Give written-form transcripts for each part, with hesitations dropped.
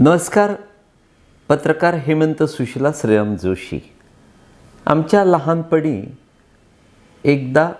नमस्कार. पत्रकार हेमंत सुशीला श्रीराम जोशी. आमच्या लहानपणी एकदा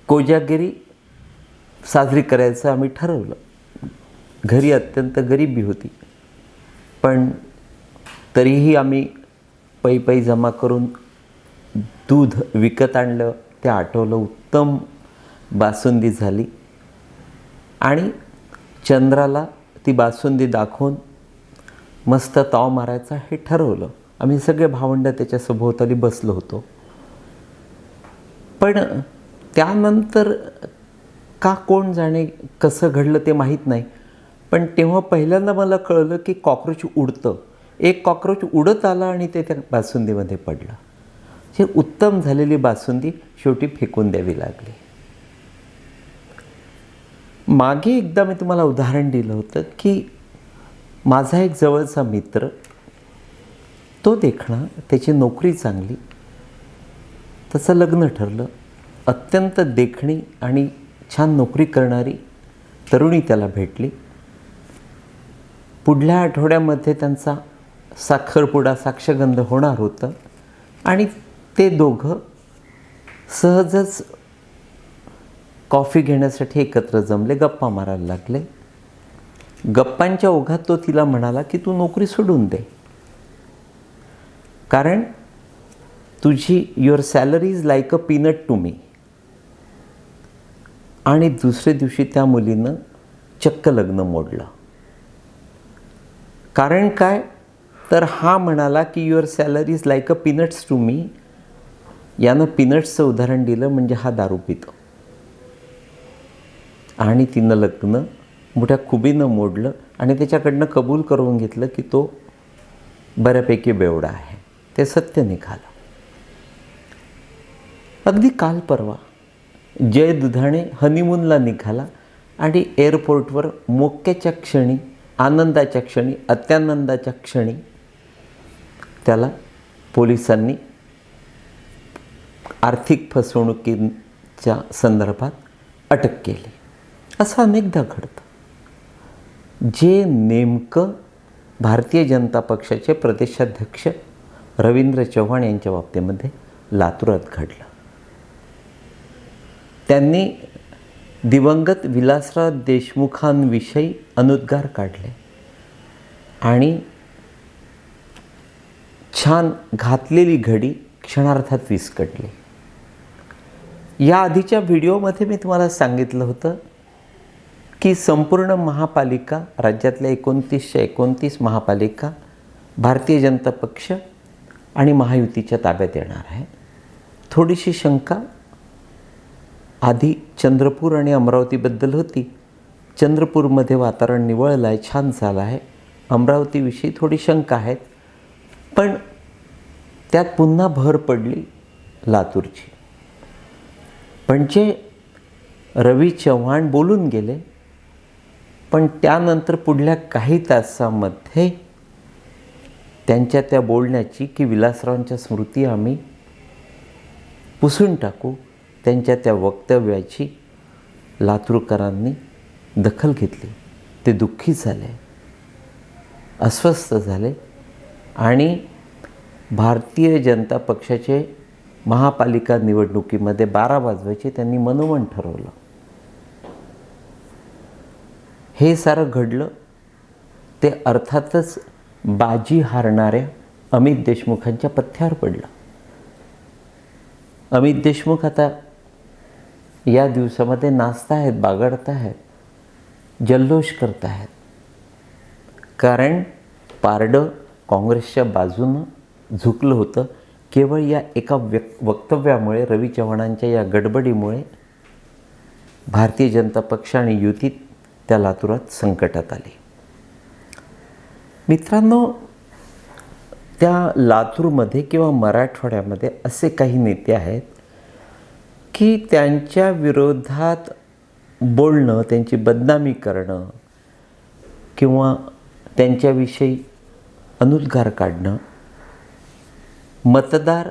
कोजागिरी साजरी करायचं आम्ही ठरवलं. घरी अत्यंत गरिबी होती, पण तरीही आम्ही पै जमा करून दूध विकत आणलं. ते आठवलं. उत्तम बासुंदी झाली आणि चंद्राला ती बासुंदी दाखवून मस्त ताव मारायचा हे ठरवलं. आम्ही सगळे भावंड त्याच्या सभोवताली बसलो होतो. पण त्यानंतर का कोण जाणे कसं घडलं ते माहीत नाही. पण तेव्हा पहिल्यांदा मला कळलं की कॉक्रोच उडतं. एक कॉक्रोच उडत आला आणि ते त्या बासुंदीमध्ये पडलं. हे उत्तम झालेली बासुंदी शेवटी फेकून द्यावी लागली. मागे एकदा मी तुम्हाला उदाहरण दिलं होतं की माझा एक जवळचा मित्र, तो देखणा, त्याची नोकरी चांगली, त्याचं लग्न ठरलं. अत्यंत देखणी आणि छान नोकरी करणारी तरुणी त्याला भेटली. पुढल्या आठवड्यामध्ये त्यांचा साखरपुडा साक्षगंध होणार होतं आणि ते दोघं सहजच कॉफी घेण्यासाठी एकत्र जमले, गप्पा मारायला लागले. गप्पांच्या ओघात तो तिला म्हणाला की तू नोकरी सोडून दे, कारण तुझी your salary is like a peanut to me. आणि दुसऱ्या दिवशी त्या मुलीनं चक्क लग्न मोडलं. कारण काय तर हा म्हणाला की your salary is like a peanuts to me. यानं पीनट्सचं उदाहरण दिलं म्हणजे हा दारू पितो. आणि तिनं लग्न मोठ्या खुबीनं मोडलं आणि त्याच्याकडनं कबूल करून घेतलं की तो बऱ्यापैकी बेवडा आहे. ते सत्य निघालं. अगदी काल परवा जय दुधाणे हनीमूनला निघाला आणि एअरपोर्टवर मोक्याच्या क्षणी, आनंदाच्या क्षणी, अत्यानंदाच्या क्षणी त्याला पोलिसांनी आर्थिक फसवणुकीच्या संदर्भात अटक केली. असं अनेकदा घडतं. जे नेमकं भारतीय जनता पक्षाचे प्रदेशाध्यक्ष रवींद्र चव्हाण यांच्या बाबतीमध्ये लातूरात घडलं. त्यांनी दिवंगत विलासराव देशमुखांविषयी अनुद्गार काढले आणि छान घातलेली घडी क्षणार्धात विस्कटली. या आधीच्या व्हिडिओमध्ये मी तुम्हाला सांगितलं होतं की संपूर्ण महापालिका, राज्यातल्या 29च्या 29 महापालिका भारतीय जनता पक्ष आणि महायुतीच्या ताब्यात येणार आहे. थोडीशी शंका आधी चंद्रपूर आणि अमरावतीबद्दल होती. चंद्रपूरमध्ये वातावरण निवळलं आहे, छान झालं आहे. अमरावतीविषयी थोडी शंका आहेत, पण त्यात पुन्हा भर पडली लातूरची. म्हणजे रवी चव्हाण बोलून गेले, पण त्यानंतर पुढल्या काही तासामध्ये त्यांच्या त्या बोलण्याची की विलासरावांच्या स्मृती आम्ही पुसून टाकू, त्यांच्या त्या वक्तव्याची लातूरकरांनी दखल घेतली. ते दुःखी झाले, अस्वस्थ झाले आणि भारतीय जनता पक्षाचे महापालिका निवडणुकीमध्ये 12 वाजवायचे त्यांनी मनोमन ठरवलं. हे सारं घडलं ते अर्थातच बाजी हारणाऱ्या अमित देशमुखांच्या पथ्यावर पडलं. अमित देशमुख आता या दिवसामध्ये नाचताहेत, बागडताहेत, जल्लोष करताहेत. कारण पारडं काँग्रेसच्या बाजूनं झुकलं होतं. केवळ या एका वक्तव्यामुळे, रवी चव्हाणांच्या या गडबडीमुळे भारतीय जनता पक्ष आणि युतीत त्या लातूरात संकटात आली. मित्रांनो, त्या लातूरमध्ये किंवा मराठवाड्यामध्ये असे काही नेते आहेत की त्यांच्या विरोधात बोलणं, त्यांची बदनामी करणं किंवा त्यांच्याविषयी अनुद्गार काढणं, मतदार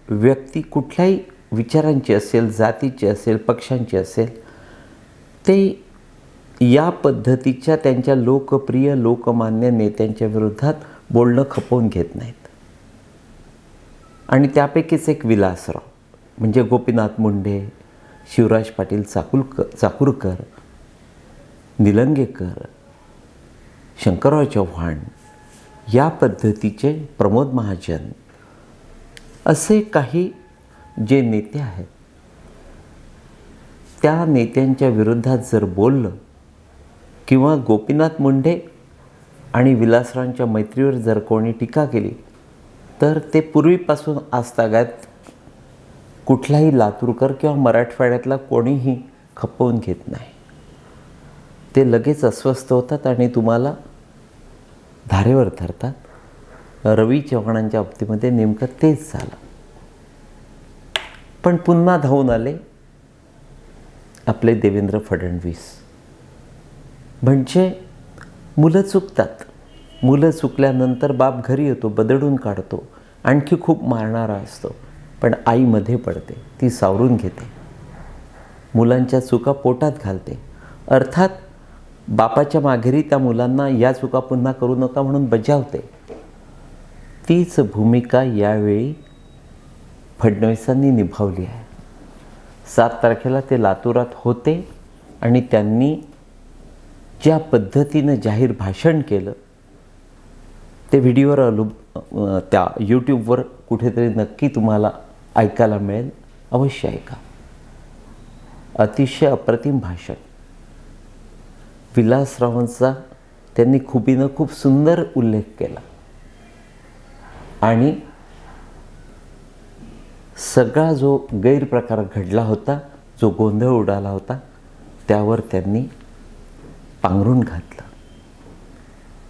व्यक्ती कुठल्याही विचारांची असेल, जातीची असेल, पक्षांची असेल, ते या पद्धतीच्या त्यांच्या लोकप्रिय लोकमान्य नेत्यांच्या विरोधात बोलणं खपवून घेत नाहीत. आणि त्यापैकीच एक विलासराव म्हणजे गोपीनाथ मुंडे, शिवराज पाटील चाकूरकर, निलंगेकर, शंकरराव चव्हाण या पद्धतीचे, प्रमोद महाजन असे काही जे नेते आहेत, त्या नेत्यांच्या विरोधात जर बोललं किंवा गोपीनाथ मुंडे आणि विलासरावांच्या मैत्रीवर जर कोणी टीका केली तर ते पूर्वीपासून आजतागायत कुठलाही लातूरकर किंवा मराठवाड्यातला कोणीही खपवून घेत नाही. ते लगेच अस्वस्थ होतात आणि तुम्हाला धारेवर धरतात. रवी चव्हाणांच्या बाबतीमध्ये नेमकं तेच झालं. पण पुन्हा धावून आले आपले देवेंद्र फडणवीस. म्हणजे मुलं चुकतात, मुलं चुकल्यानंतर बाप घरी येतो, बदडून काढतो, आणखी खूप मारणारा असतो, पण आई मध्ये पडते, ती सावरून घेते, मुलांच्या चुका पोटात घालते. अर्थात बापाच्या माघेरी त्या मुलांना या चुका पुन्हा करू नका म्हणून बजावते. तीच भूमिका यावेळी फडणवीसांनी निभावली आहे. 7 तारखेला ते लातूरात होते आणि त्यांनी ज्या पद्धतीनं जाहीर भाषण केलं ते व्हिडिओवर त्या यूट्यूबवर कुठेतरी नक्की तुम्हाला ऐकायला मिळेल. अवश्य ऐका. अतिशय अप्रतिम भाषण. विलासरावांचा त्यांनी खुबीनं खूप सुंदर उल्लेख केला आणि सगळा जो गैरप्रकार घडला होता, जो गोंधळ उडाला होता, त्यावर त्यांनी पांघरून घातलं.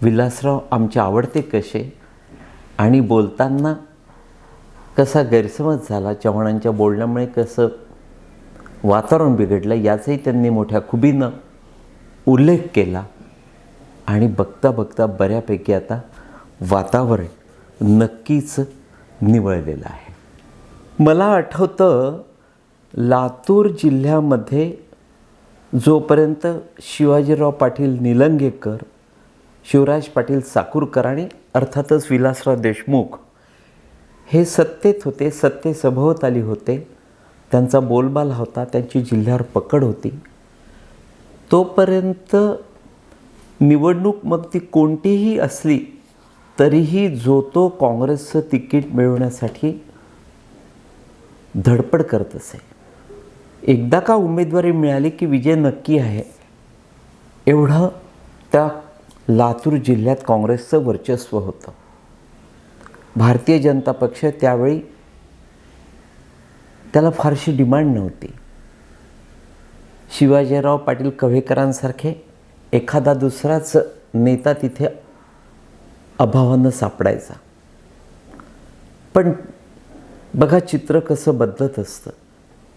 विलासराव आमचे आवडते कसे आणि बोलताना कसा गैरसमज झाला, चव्हाणांच्या बोलण्यामुळे कसं वातावरण बिघडलं याचाही त्यांनी मोठ्या खुबीनं उल्लेख केला. आणि बघता बघता बऱ्यापैकी आता वातावरण नक्कीच निवळलेलं आहे. मला आठवतं लातूर जिल्ह्यामध्ये जोपर्यंत शिवाजीराव पाटील निलंगेकर, शिवराज पाटील चाकूरकर आणि अर्थातच विलासराव देशमुख हे सत्तेत होते, सत्तेसभोवताली होते, त्यांचा बोलबाला होता, त्यांची जिल्ह्यावर पकड होती, तोपर्यंत निवडणूक मग ती कोणतीही असली तरीही जो तो काँग्रेसचं तिकीट मिळवण्यासाठी धडपड करत असे. एकदा का उमेदवारी मिळाली की विजय नक्की आहे, एवढं त्या लातूर जिल्ह्यात काँग्रेसचं वर्चस्व होतं. भारतीय जनता पक्ष त्यावेळी त्याला फारशी डिमांड नव्हती. शिवाजीराव पाटील कव्हेकरांसारखे एखादा दुसराच नेता तिथे अभावानं सापडायचा. पण बघा चित्र कसं बदलत असतं.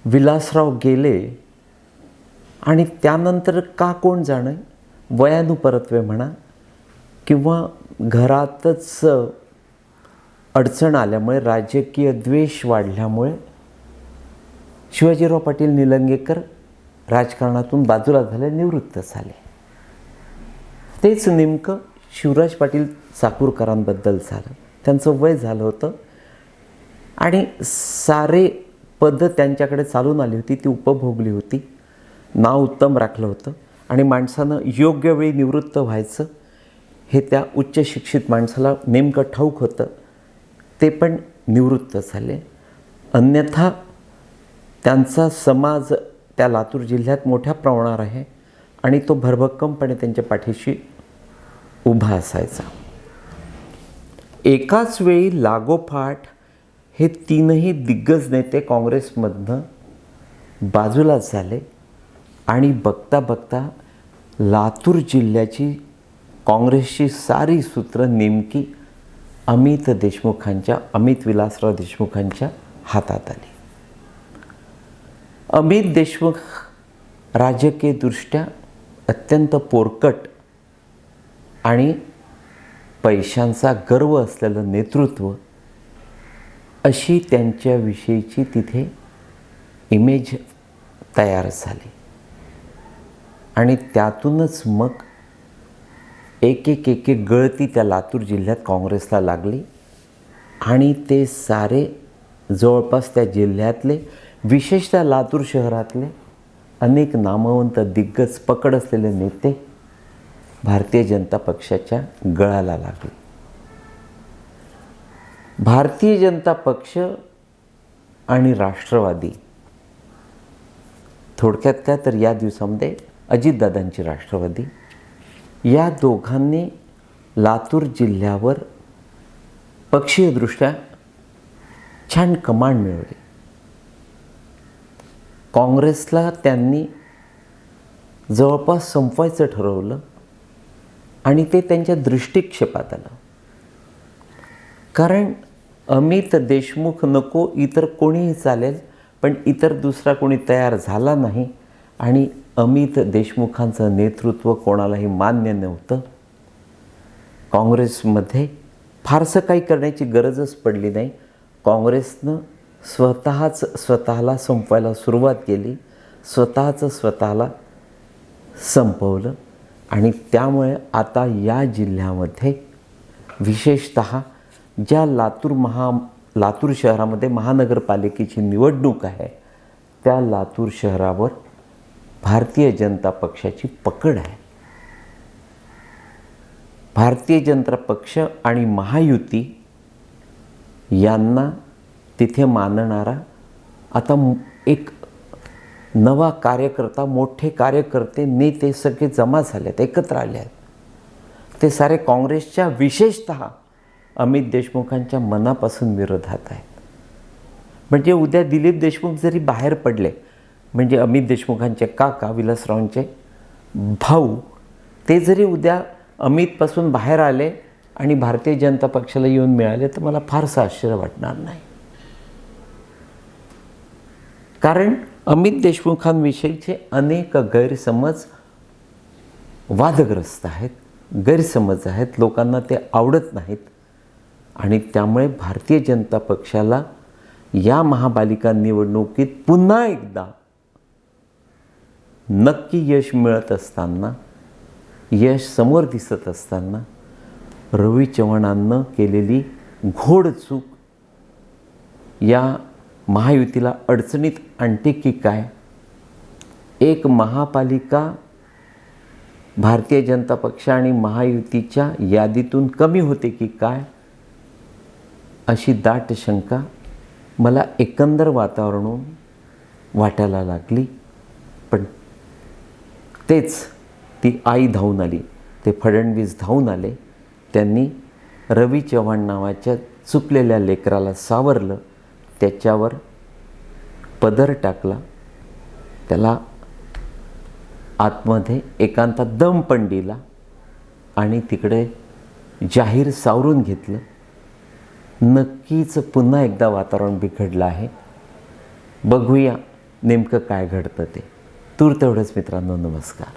विलासराव गेले आणि त्यानंतर का कोण जाणे, वयानुपरत्वे म्हणा किंवा घरातच अडचण आल्यामुळे, राजकीय द्वेष वाढल्यामुळे शिवाजीराव पाटील निलंगेकर राजकारणातून बाजूला झाले, निवृत्त झाले. तेच नेमकं शिवराज पाटील चाकूरकरांबद्दल झालं. त्यांचं वय झालं होतं आणि सारे पद त्यांच्याकडे चालून आली होती, ती उपभोगली होती, नाव उत्तम राखलं होतं आणि माणसानं योग्य वेळी निवृत्त व्हायचं हे त्या उच्च शिक्षित माणसाला नेमकं ठाऊक होतं. ते पण निवृत्त झाले. अन्यथा त्यांचा समाज त्या लातूर जिल्ह्यात मोठ्या प्रमाणावर आहे आणि तो भरभक्कमपणे त्यांच्या पाठीशी उभा असायचा. एकाच वेळी लागोपाठ हे तीनही दिग्गज नेते काँग्रेसमधनं बाजूला झाले आणि बघता बघता लातूर जिल्ह्याची काँग्रेसची सारी सूत्रं नेमकी अमित विलासराव देशमुखांच्या हातात आली. अमित देशमुख राजकीयदृष्ट्या अत्यंत पोरकट आणि पैशांचा गर्व असलेलं नेतृत्व अशी त्यांच्याविषयीची तिथे इमेज तयार झाली. आणि त्यातूनच मग एक गळती त्या लातूर जिल्ह्यात काँग्रेसला लागली आणि ते सारे जवळपास त्या जिल्ह्यातले, विशेषतः लातूर शहरातले अनेक नामवंत दिग्गज पकड असलेले नेते भारतीय जनता पक्षाच्या गळाला लागले. भारतीय जनता पक्ष आणि राष्ट्रवादी, थोडक्यात काय तर या दिवसामध्ये अजितदादांची राष्ट्रवादी, या दोघांनी लातूर जिल्ह्यावर पक्षीयदृष्ट्या छान कमांड मिळवली. काँग्रेसला त्यांनी जवळपास संपवायचं ठरवलं आणि ते त्यांच्या दृष्टिक्षेपात आलं. कारण अमित देशमुख नको, इतर कोणीही चालेल, पण इतर दुसरा कोणी तयार झाला नाही आणि अमित देशमुखांचं नेतृत्व कोणालाही मान्य नव्हतं. काँग्रेसमध्ये फारसं काही करण्याची गरजच पडली नाही. काँग्रेसनं स्वतःला संपवायला सुरुवात केली, स्वतःला संपवलं आणि त्यामुळे आता या जिल्ह्यामध्ये विशेषतः ज्या लातूर शहरामध्ये महानगरपालिकेची निवडणूक आहे, त्या लातूर शहरावर भारतीय जनता पक्षाची पकड आहे. भारतीय जनता पक्ष आणि महायुती यांना तिथे मानणारा आता एक नवा कार्यकर्ता, मोठे कार्यकर्ते, नेते सगळे जमा झाले आहेत, एकत्र आले आहेत. ते सारे काँग्रेसच्या, विशेषतः अमित देशमुखांच्या मनापासून विरोधात आहेत. म्हणजे उद्या दिलीप देशमुख जरी बाहेर पडले, म्हणजे अमित देशमुखांचे काका, विलासरावांचे भाऊ, ते जरी उद्या अमितपासून बाहेर आले आणि भारतीय जनता पक्षाला येऊन मिळाले, तर मला फारसं आश्चर्य वाटणार नाही. कारण अमित देशमुखांविषयीचे अनेक गैरसमज वादग्रस्त आहेत, गैरसमज आहेत, लोकांना ते आवडत नाहीत आणि त्यामुळे भारतीय जनता पक्षाला या महापालिका निवडणुकीत पुन्हा एकदा नक्की यश मिळत असताना, यश समोर दिसत असताना, रवी चव्हाणांनं केलेली घोडचूक या महायुतीला अडचणीत आणते की काय, एक महापालिका भारतीय जनता पक्ष आणि महायुतीच्या यादीतून कमी होते की काय, अशी दाट शंका मला एकंदर वातावरणावरून वाटायला लागली. पण तेच ती आई धावून आली, ते फडणवीस धावून आले. त्यांनी रवी चव्हाण नावाच्या चुकलेल्या लेकराला सावरलं, त्याच्यावर पदर टाकला, त्याला आतमध्ये एकांतात दम पण दिला आणि तिकडे जाहीर सावरून घेतलं. नक्कीच पुन्हा एकदा वातावरण बिघडलं आहे. बघूया नेमकं काय घडतं ते. तूर्त एवढंच मित्रांनो, नमस्कार.